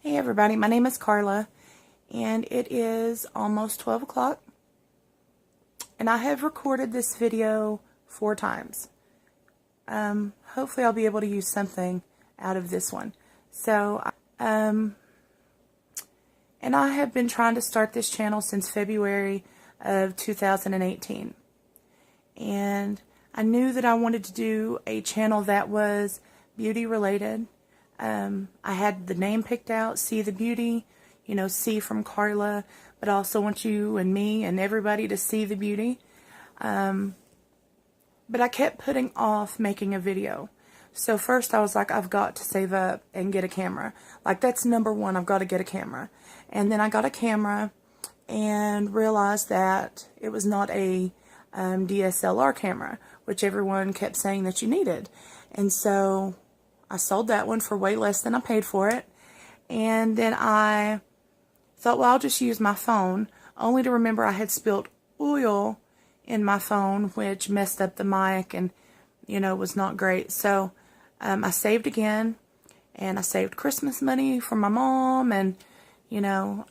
Hey everybody, my name is Carla and it is almost 12 o'clock and I have recorded this video 4 times. Hopefully I'll be able to use something out of this one. And I have been trying to start this channel since February of 2018. And I knew that I wanted to do a channel that was beauty related. I had the name picked out, See the Beauty, you know, C from Carla, but I also want you and me and everybody to see the beauty. But I kept putting off making a video. So first I was like, I've got to save up and get a camera. Like, that's number one, I've got to get a camera. And then I got a camera and realized that it was not a DSLR camera, which everyone kept saying that you needed. And so I sold that one for way less than I paid for it. And then I thought, well, I'll just use my phone, only to remember I had spilled oil in my phone, which messed up the mic and, you know, was not great. So I saved again, and I saved Christmas money from my mom, and, you know,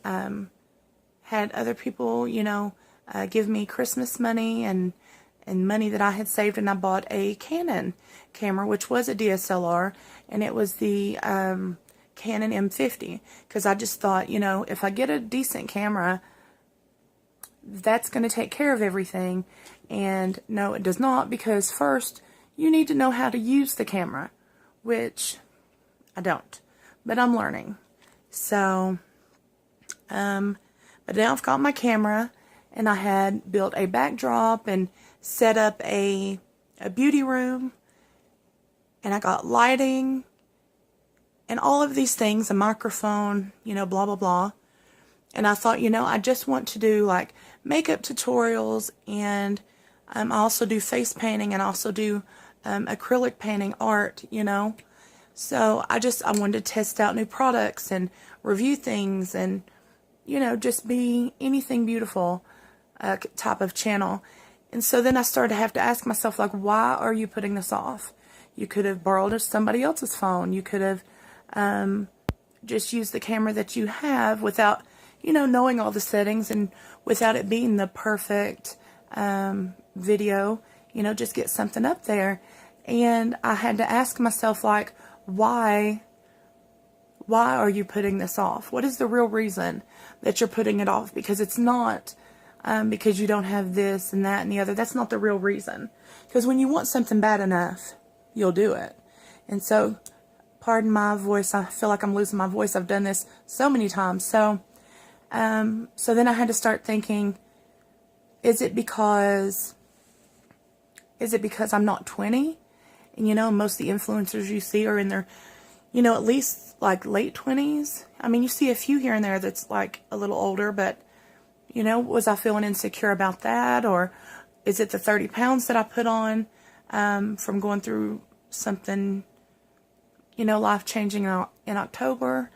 had other people, you know, give me Christmas money and money that I had saved, and I bought a Canon camera, which was a DSLR, and it was the Canon M50, because I just thought, you know, if I get a decent camera, that's going to take care of everything. And no, it does not, because first you need to know how to use the camera, which I don't, but I'm learning. So but now I've got my camera, and I had built a backdrop and set up a beauty room, and I got lighting and all of these things, a microphone, you know, blah, blah, blah. And I thought, you know, I just want to do like makeup tutorials, and I also do face painting, and also do acrylic painting art, you know. So I wanted to test out new products and review things, and, you know, just be anything beautiful type of channel. And so then I started to have to ask myself, like, why are you putting this off? You could have borrowed somebody else's phone. You could have just used the camera that you have without, you know, knowing all the settings, and without it being the perfect video, you know, just get something up there. And I had to ask myself, like, why are you putting this off? What is the real reason that you're putting it off? Because it's not because you don't have this and that and the other. That's not the real reason. Because when you want something bad enough, you'll do it. And so, pardon my voice, I feel like I'm losing my voice. I've done this so many times. So then I had to start thinking, is it because I'm not 20? And, you know, most of the influencers you see are in their, you know, at least like late 20s. I mean, you see a few here and there that's like a little older, but, you know, was I feeling insecure about that? Or is it the 30 pounds that I put on from going through something, you know, life-changing in October?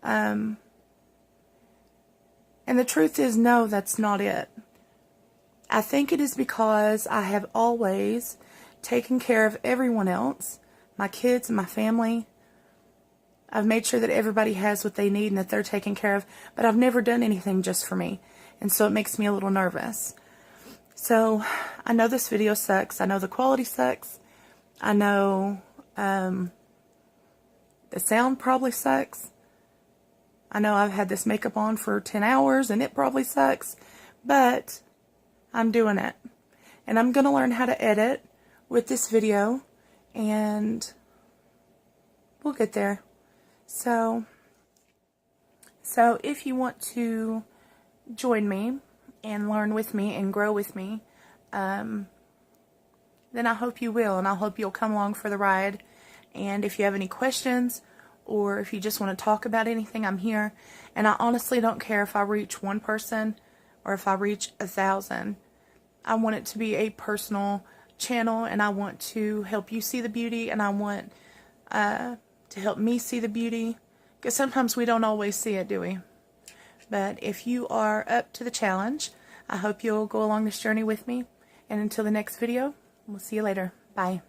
And the truth is, no, that's not it. I think it is because I have always taken care of everyone else, my kids and my family. I've made sure that everybody has what they need and that they're taken care of, but I've never done anything just for me. And so it makes me a little nervous. So I know this video sucks. I know the quality sucks. I know the sound probably sucks. I know I've had this makeup on for 10 hours and it probably sucks, but I'm doing it. And I'm going to learn how to edit with this video, and we'll get there. So if you want to join me and learn with me and grow with me, then I hope you will, and I hope you'll come along for the ride. And if you have any questions, or if you just want to talk about anything, I'm here. And I honestly don't care if I reach 1 person or if I reach 1,000. I want it to be a personal channel, and I want to help you see the beauty, and I want to help me see the beauty, because sometimes we don't always see it, do we? But if you are up to the challenge, I hope you'll go along this journey with me. And until the next video, we'll see you later. Bye.